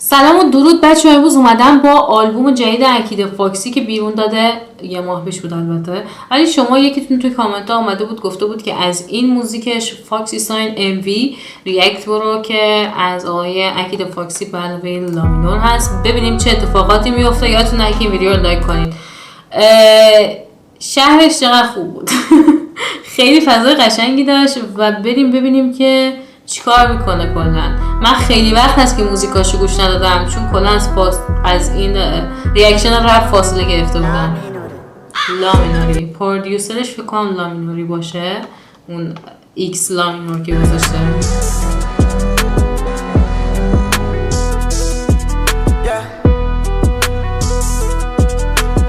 سلام و درود بچه‌ها. امروز اومدم با آلبوم جدید اکید فاکسی که بیرون داده، یه ماه پیش بود البته، ولی شما یکیتون توی کامنت ها اومده بود گفته بود که از این موزیکش فاکسی ساین ام وی ریاکت برو که از آقای اکید فاکسی به علاوه لامینور هست. ببینیم چه اتفاقاتی میفته. یادتون نره که این ویدیو رو لایک کنید. شهرش چقدر خوب بود. خیلی فضای قشنگی داشت و بریم ببینیم که چیکار میکنه. کلا من خیلی وقت هست که موزیکاشو گوش ندادم چون کلا از این ریاکشن رپ فاصله گرفته بودم. لامینوری پرودیوسرش فکر کنم لامینوری باشه، اون ایکس لامینور که گذاشته.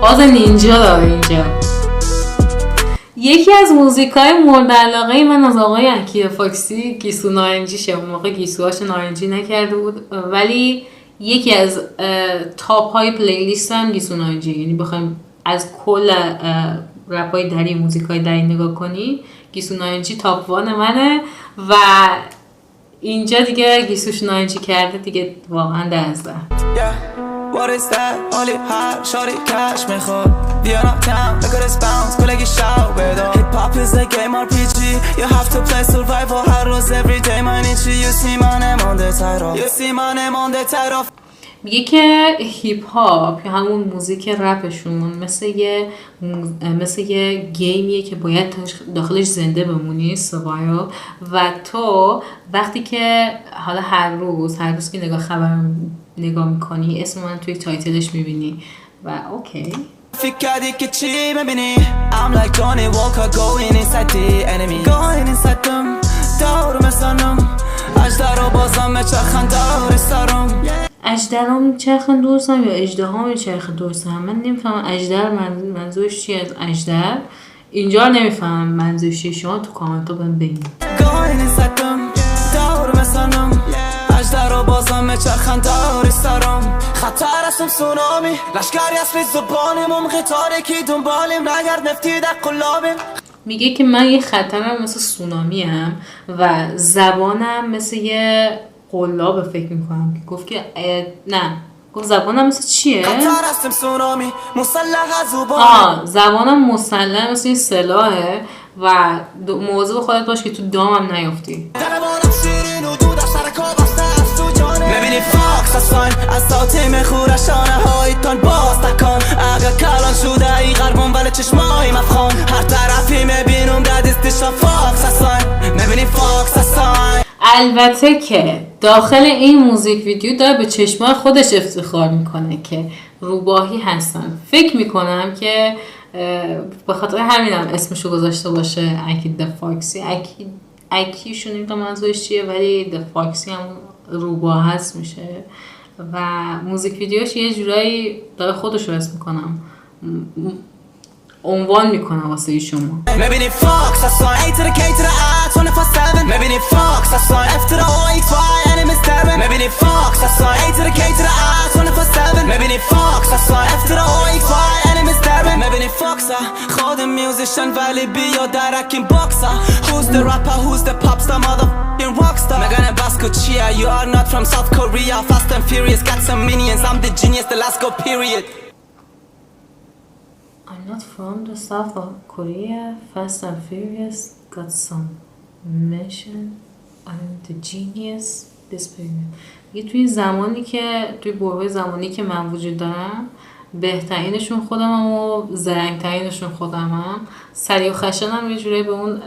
باز نینجا داره اینجا. یکی از موزیکای مورد علاقه من از آقای اکید فاکسی گیسو نارنجیشه. اون موقع گیسوهاش نارنجی نکرده بود، ولی یکی از تاپ های پلیلیست هم گیسو نارنجی. یعنی بخوایم از کل رپ های دری، موزیکای دری نگاه کنی، گیسو نارنجی تاپ وان منه و اینجا دیگه گیسوش نارنجی کرده دیگه واقعا 10. What is that? Only hot, shorty cash میخواد. Beyond uptown, look at this bounce, کلگی شاو بدار. Hip hop is a game RPG. You have to play survival هر روز every day. من چی you see my name on the title. You see my name on the title. میگه که هیپ هاپ یا همون موزیک رپشون مثل یه گیمیه که باید داخلش زنده بمونی، سوایو، و تو وقتی که حالا هر روز که نگاه میکنی اسم من توی تایتلش میبینی و اوکی. فکر کردی که چی ببینی؟ I'm like Johnny Walker going inside the enemy. Going inside them دارو مثلنم اجدر رو بازم چرخن دار سرم. اجدرام چرخن دورسم یا اجدهام چرخن دورسم؟ من نمیفهمم اجدر منظورش چیه از اجدر. اینجا نمیفهمم منظورش چیه. شما تو کامنت ها بگید. Going inside them دارو مثلنم اجدر رو بازم چرخن دار سرم. خطر هستم سونامی لشکری اصلی زبانیم ممخی تارکی دنبالیم نگرد نفتی در قلابیم. میگه که من یه خطرم مثل سونامی هم و زبانم مثل یه قلاب فکر میکنم که گفت که نه گفت زبانم مثل چیه؟ خطر هستم سونامی مسلح زبانیم. زبانم مسلح مثل یه سلاحه و مواظب خودت باش که تو دامم نیافتی. میبینی فاکس هستن از ساعتی میخورشانه های تان باز تکان. اگه کلان شده ای غربون ولی چشمایی مفخان. هر طرفی میبینم دستشان فاکس هستن. میبینی فاکس هستن. البته که داخل این موزیک ویدیو داره به چشمای خودش افتخار میکنه که روباهی هستن. فکر میکنم که به خاطر همینم اسمشو گذاشته باشه اکید فاکسی. اکیشون نمیدونم منظورش چیه ولی د فاکسی هم روباه هست میشه و موزیک ویدیوش یه جورایی داره خودشو اسم میکنم عنوان میکنم واسه شما. میبینی فاکس هستن A to the K to the I 24/7. میبینی فاکس هستن F to the O X Y and I'm staring. میبینی فاکس هستن A to the K to the I 24/7. میبینی فاکس هستن F to the O X Y and I'm staring. میبینی فاکس خود میوزیشن ولی بیا درکین باکسا. Who's the rapper who's the pop star motherfucking rockstar. مگن باسکو چیه you are not from South Korea. Fast and furious got some minions. I'm the genius the last go period. I'm not from the South of Korea. Fast and Furious got some mention. I'm the genius. This period. یه توی بره زمانی که من وجود دارم بهترینشون خودمم و زرنگترینشون خودمم. سریع و خشنم یه جوری به اون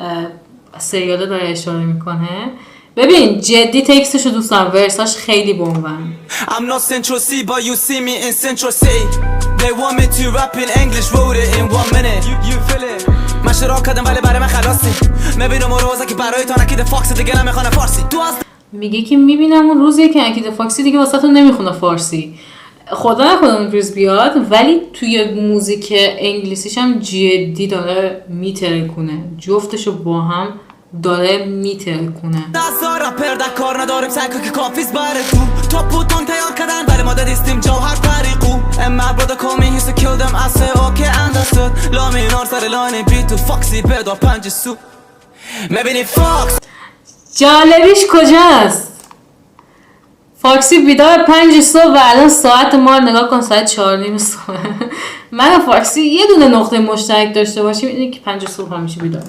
سریاله داره اشاره میکنه. ببین جدی تکستشو دوست دارم، ورساش خیلی بومبن. I'm not Central C but you see me in Central C. They want me to rap in English, wrote it in 1 minute. You feel it. من شروع کردم ولی برای من خلاصی. میبینم اون روزه که برای تو اکید فاکس دیگه نمیخونه فارسی. میگه که میبینم اون روزیه که اکید فاکسی دیگه واسه تو نمیخونه فارسی. خدا نکنه اون روز بیاد، ولی توی موزیک انگلیسیش هم جدی داره میترکونه. جفتشو با هم داره میترکونه. نظارا پرده کار نداریم سعی که کافیز بره تو پوتان تیار کردن ولی ما دادیستیم جوهر طریقو. And my brother called me, he used to kill them. I said okay understood. لامینار سر لاین بی تو فاکسی بدار 5 سو. میبینی فاکس جالبیش کجاست؟ فاکسی بیدار 5 صبح و الان ساعت ما نگاه کن ساعت 4:30 صبح. من و فاکسی یه دونه نقطه مشترک داشته باشیم اینه که 5 صبح همیشه بیدار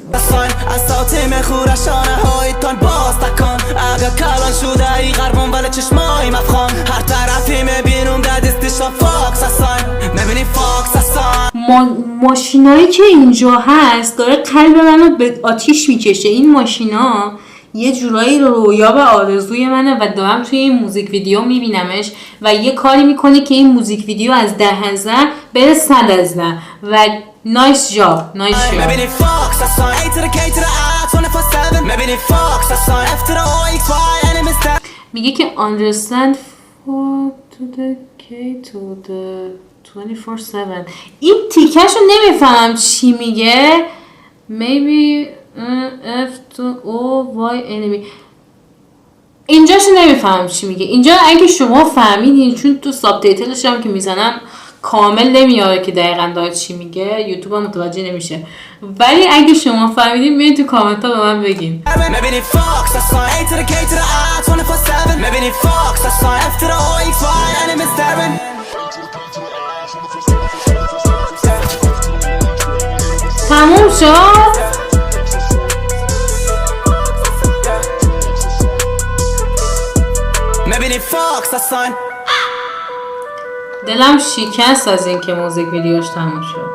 اساتیم خورشانه هایتان باز تکان اگه کلان شده ای غربون ولی چشمای مفخان هر طرفی میبینم دستشان فاکس هستن میبینی فاکس هستن ماشینایی که اینجا هست داره قلب منو به آتیش میکشه. این ماشینا یه جورایی رویا و آرزوی منه و دارم توی این موزیک ویدیو میبینمش و یه کاری میکنه که این موزیک ویدیو از 10,000 بره 100,000 و نایس جاب میبینی فاکس هستن A to the K to the I 24/7 میبینی فاکس هستن F to the O X Y enemies that میگه که understand to the K to the 24/7. این تیکشو نمیفهمم چی میگه. maybe F to O Y enemy. اینجاشو نمیفهمم چی میگه. اینجا اگه شما فهمیدین چون تو ساب تایتلش هم که میزنم کامل نمیاره که دقیقاً داره چی میگه، یوتیوب هم متوجه نمیشه، ولی اگه شما فهمیدین بیاین تو کامنت ها به من بگین. میبینی فاکس هستن A to the K to the I 24/7 میبینی فاکس هستن F to the O X Y enemies staring تموم شد. میبینی فاکس هستن دلم شکست از این که موزیک ویدیوش تموم شد.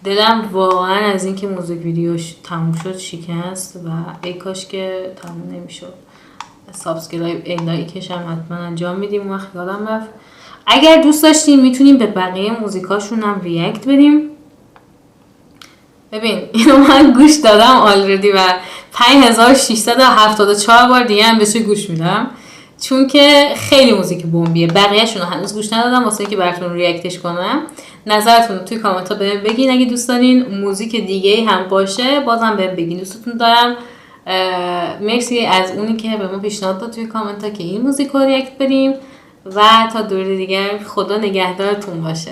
دلم واقعا از این که موزیک ویدیوش تموم شد شکست و ای کاش که تموم نمیشد. سابسکرایب لایکش هم حتما انجام میدیم. اون وقت یادم رفت اگر دوست داشتین میتونیم به بقیه موزیکاشون هم ریاکت بدیم. ببین اینو من گوش دادم آلردی و 5674 بار دیگه هم بهش گوش میدم چون که خیلی موزیک بمبیه. بقیه‌شون رو هنوز گوش ندادم واسه اینکه براتون ریاکتش کنم. نظرتون رو توی کامنت ها بهم بگین. اگه دوست دارین موزیک دیگه هم باشه بازم بهم بگین. دوستتون دارم. مرسی از اونی که به ما پیشنهاد داد توی کامنت ها که این موزیک رو ریاکت بدیم و تا دور دیگر خدا نگهدارتون باشه.